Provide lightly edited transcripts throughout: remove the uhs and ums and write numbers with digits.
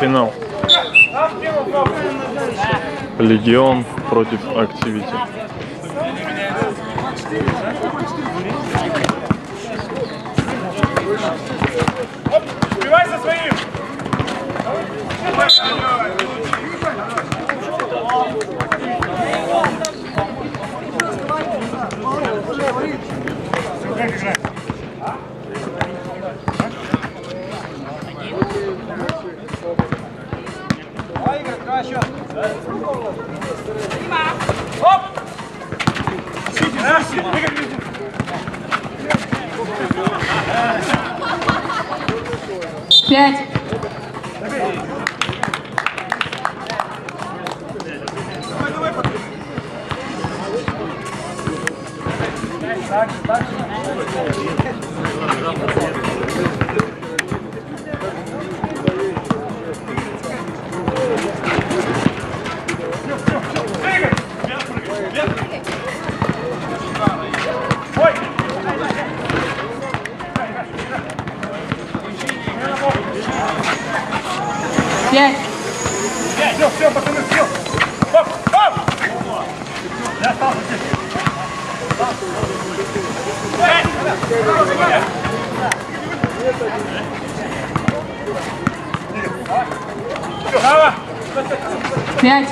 Финал. Легион против Activity. Убивай за своим! Оп! 5. Все, пацаны, все! Оп! Оп! Я остался здесь. Право! 5.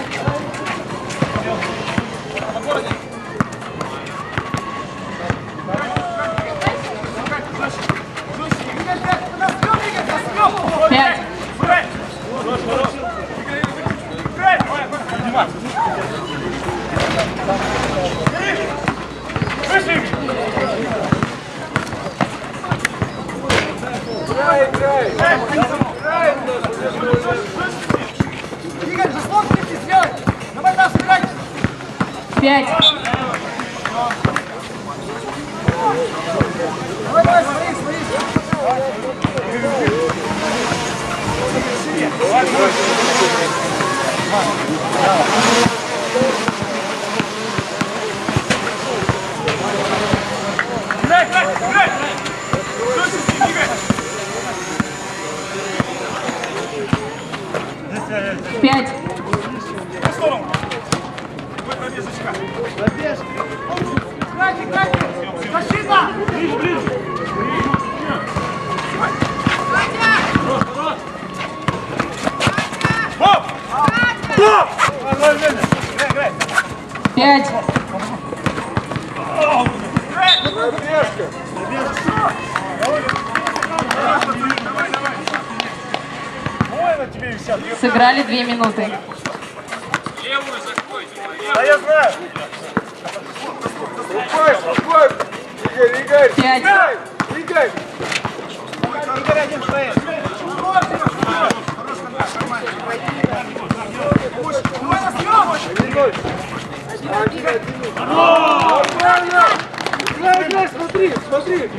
Игорь, заслонки сделай! Давай там сыграть! 5. Давай, смотри, смотри! Играй, играй, играй! Игорь! 5. В сторону! Играйте, играйте! Защита! Ближе, ближе! Оп! Оп! 5. Сыграли 2 минуты. Левую закройте. Да я знаю. Игорь. 5. Игорь, один стоит. Играй, смотри, смотри.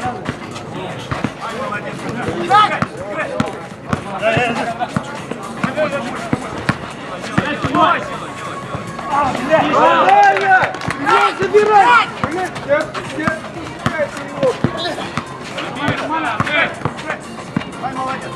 Забирай! Молодец,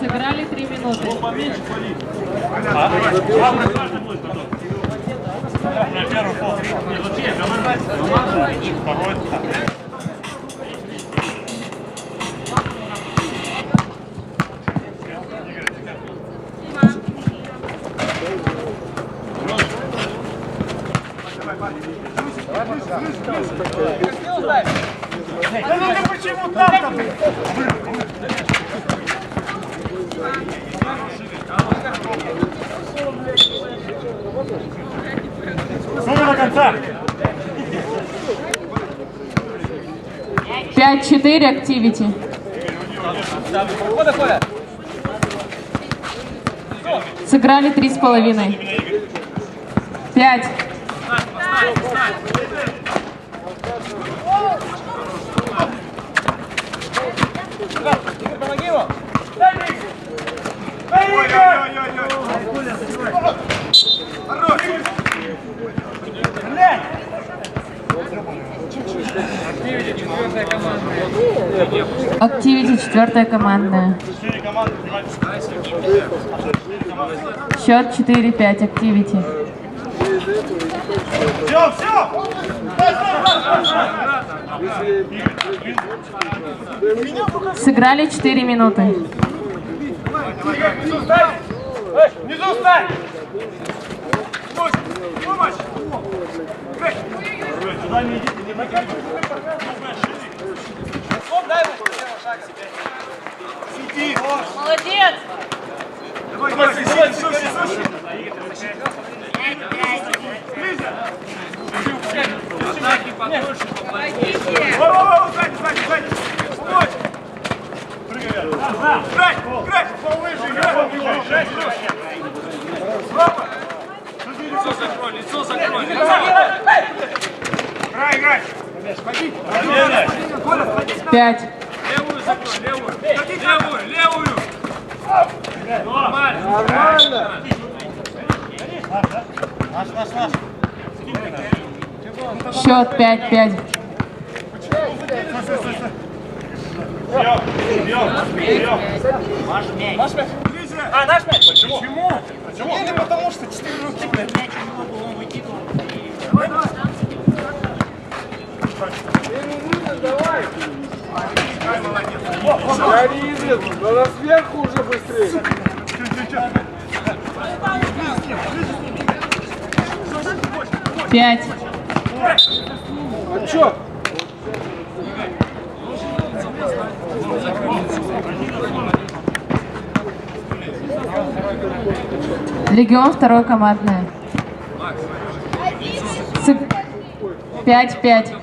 Сыграли 3 минуты. На первый пол. Не, вообще, второй. 5-4 Activity. Сыграли 3,5. 5. Помоги ему! Activity 4 командная. Счет 4-5 Activity. Все! Сыграли 4 минуты. Внизу встань! Помощь! Туда не идите, не накатывайте. Дай ему шаг себе. Сиди! Молодец! Давай, слушай! Ближе! Атаки подольше, поплотнее. Сзади! Помочь! Прыгай! Играй! Повыше! Лицо закрой! Играй! 5. Левую закрой, левую! Нормально! Наш! Счет 5-5. Наш мяч! Наш мяч! Почему? Или потому что 4 руки, блядь. Мяч у него был, он выкидывал. Давай! Давай! Я не видел, надо сверху уже быстрее. Пять. А чё? Легион 2 командная. 5-5.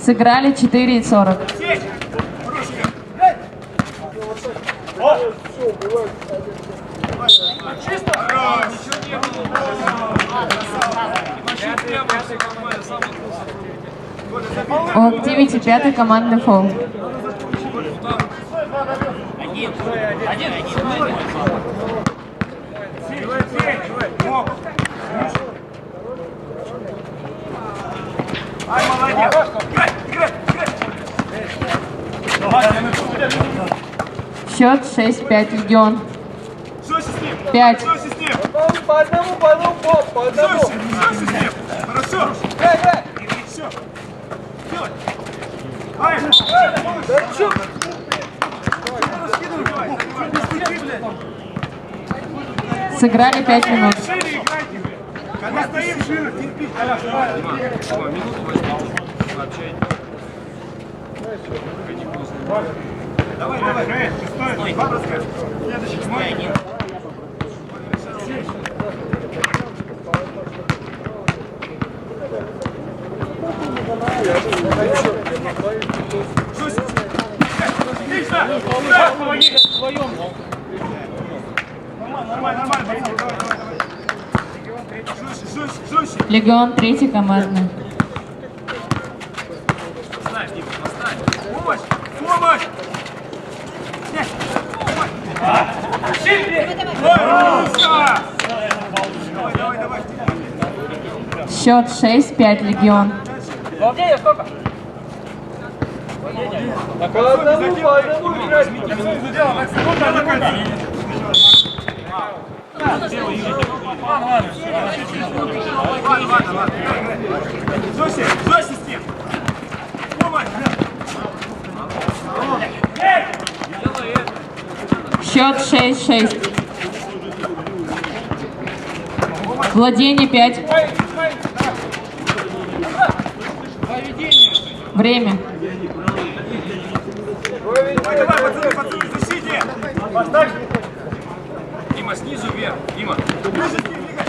Сыграли 4,40. У Activity 5 командный фол. Ай, молодец! Счет 6-5 Легион. 5. По одному, по одному. Хорошо! Все! Делай! Ай! Да чё? Сыграли 5 минут. Шире играйте! Когда стоим, шире, терпи! Давай! Стой! Бабровская! Следующий, мой! Легион 3 командный. Помощь! Давай! Счет 6-5 Легион. Волнение сколько? По одному играть. Ладно. Жёстче с ним. Помощь! Счет 6-6. Владение 5. Время. Давай, пацаны, в защите! Поставь! Дима, снизу вверх. Дима. Ближе к ним, двигай.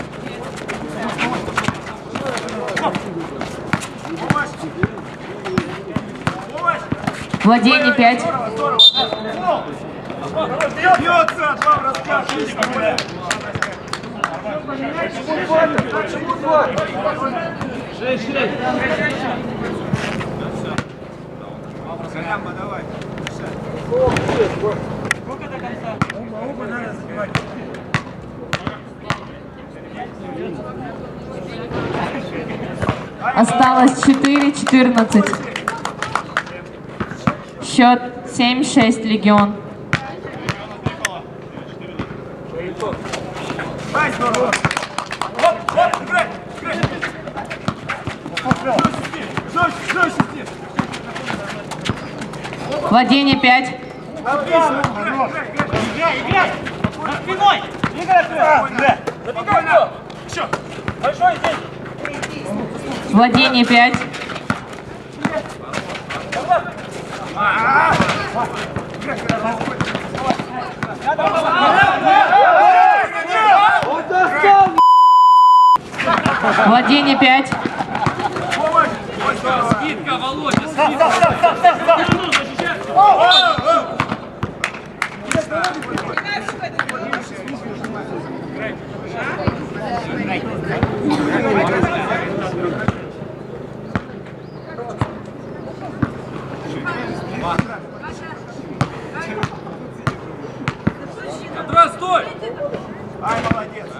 Помощь! Владение 5. Бьется, два броска. Почему два? 6-6. Прямо давай. Сколько до конца? Оба надо забивать. Осталось 4-14. Счет 7-6 Легион. Ай, здорово. Оп, оп, играй, играй. Жестче. Владение 5. Отлично. Играй. За спиной. Играй. Спокойно. Еще. Большой здесь. Владение 5. Он достал! Владение 5. Скидка, Володя, скидка. Контроль, стой! Ай, молодец!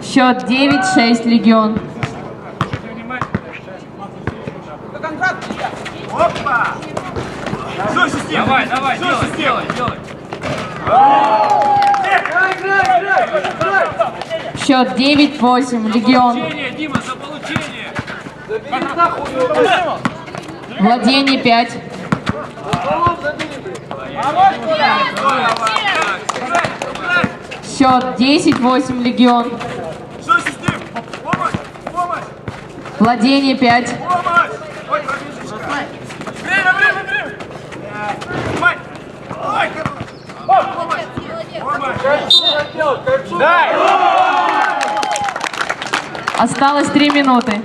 Счет 9-6 Легион. Опа! Жестче с ним! Давай, делай! Счет 9-8 Легион. Получение, Дима, за получение! Забери нахуй его! Владение 5. Счет 10-8 Легион. Жестче с ним! Помощь! Владение 5. Помощь! Ой, пробежишка! Время! Давай! Ой, хорош! Помощь! Кольцо хотел, кольцо! Дай! Осталось 3 минуты.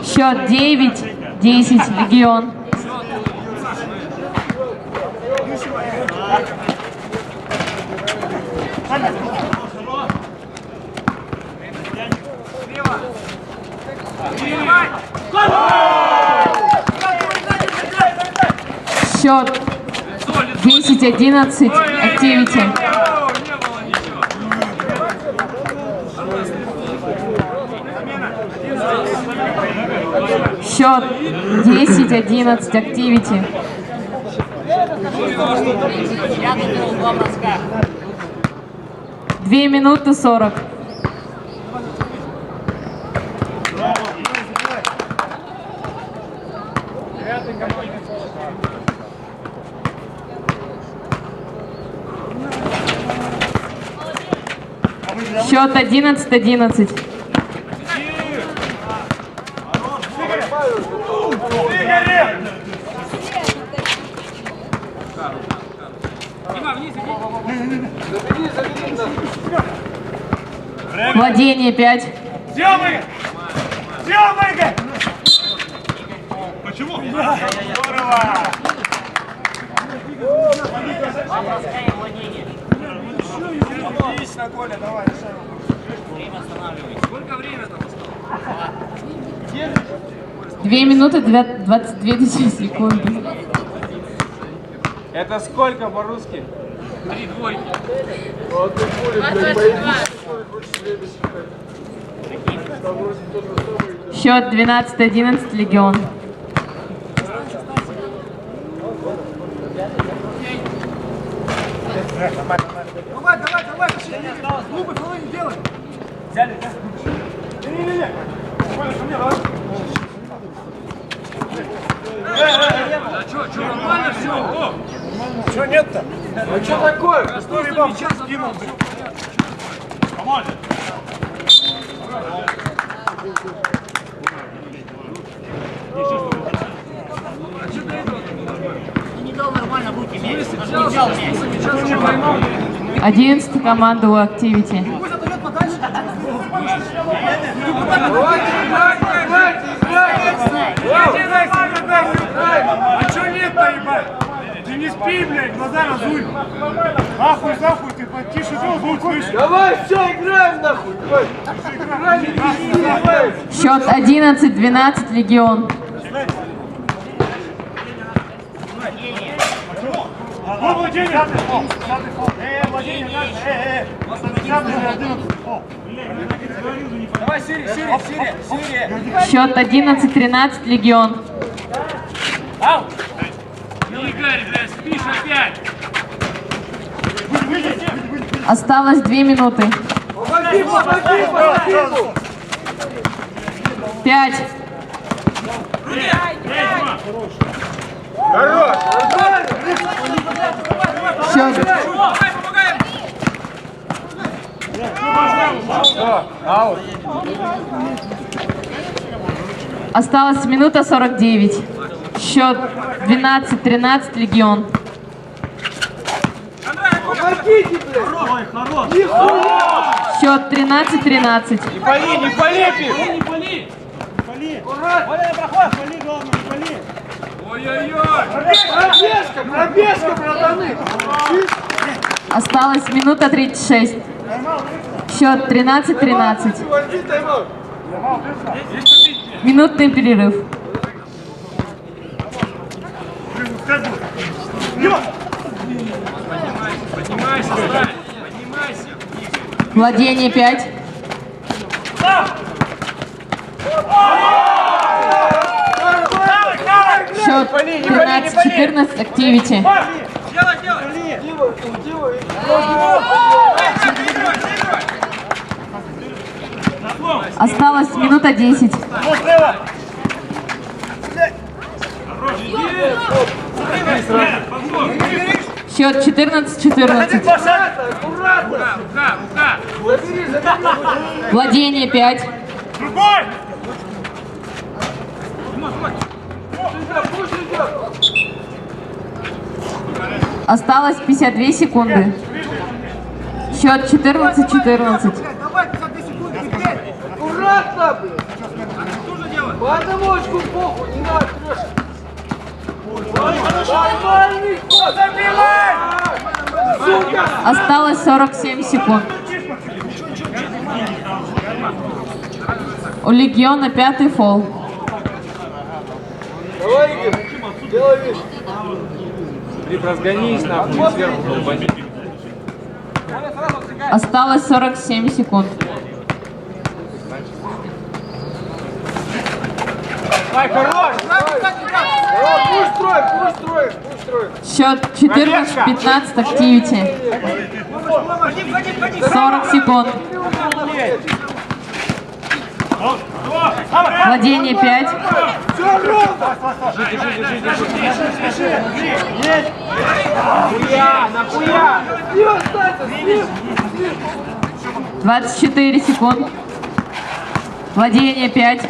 Счет 9-10 Легион. Счет 10-11 Activity. Счет 10-11 Activity. Две минуты 40. Счет 11-11. Владение 5. Съемы! Почему? Здорово! Отлично, Коля, давай, решаем. Время останавливай. Сколько времени там осталось? 2 минуты 22 секунды. Это сколько по-русски? 3 двойки. Вот ты хули, блядь, поединочный, хочешь время считать. Там вроде то же самое. Счет 12-11 Легион. Давай, глупый фолы не делай. Взяли, да? Не. Коля, ко мне, давай. Да что, нормально все? Что нет-то? А что такое? Простой вам сейчас скинул. Команда. 11 команда у Activity. А чё нет-то, ебать? Ты не спи, блядь, глаза разуй. Нахуй, нахуй, ты потише звук слышишь. Давай, все, играем нахуй. Давай. Счет 11-12 Легион. Владение! Владение, давай, Сирия. Счет 11-13 Легион. Игорь, блядь, спишь опять! Осталось 2 минуты. Помоги! 5. Хорош! Счет. Осталась минута 49. Счет 12-13 Легион. Помогите, блядь! Нихуя! Счет 13-13. Не пали! Пробежка, братаны! Осталась минута 36. Счет 13-13. Возьми тайм-аут. Минутный перерыв. Поднимайся, Сталь! Поднимайся! Владение 5. Счет 13-14 Activity. Осталась минута 10. Счет 14-14. Аккуратно! Забери! Владение 5. Другой! Пусть идет! Осталось 52 секунды. Счет 14-14. Аккуратно, блядь! По одному очку похуй, не надо трешить! Нормальный ход! Сука! Осталось 47 секунд. У Легиона 5-й фол. Давай, Игорь, делай вещь. Разгонись, нахуй, сверху долбани. Осталось 47 секунд. Давай, хорош! Давай, пусть строит! Счет 14-15 Activity. 40 секунд. Владение 5. Все ровно! Нахуя! Слив остался, слив! 24 секунд. Владение 5.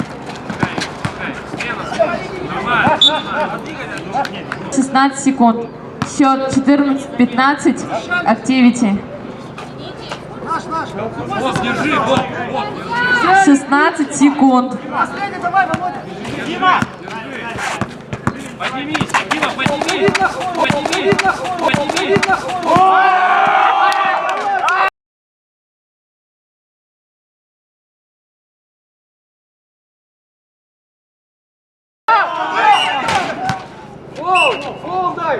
16 секунд. Счет 14-15 Activity. 16 секунд. Дима! Поднимись, Дима, поднимись! Поднимись! Фол дай!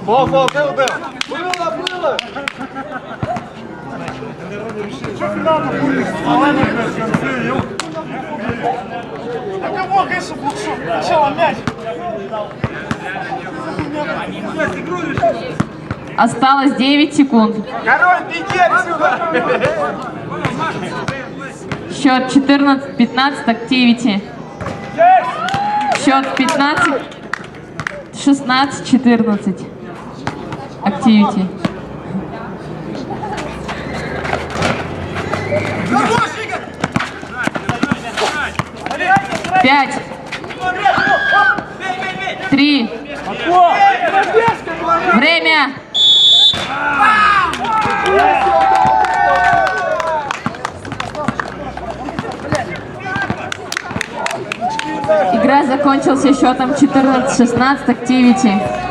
Был! Было! Да кого, конечно, лучше. Сначала мяч. Осталось 9 секунд. Король, беги отсюда! Счет 14-15 Activity. Счет 16-14 Activity. Пять. 3. Время. Игра закончилась счетом 14-16 Activity.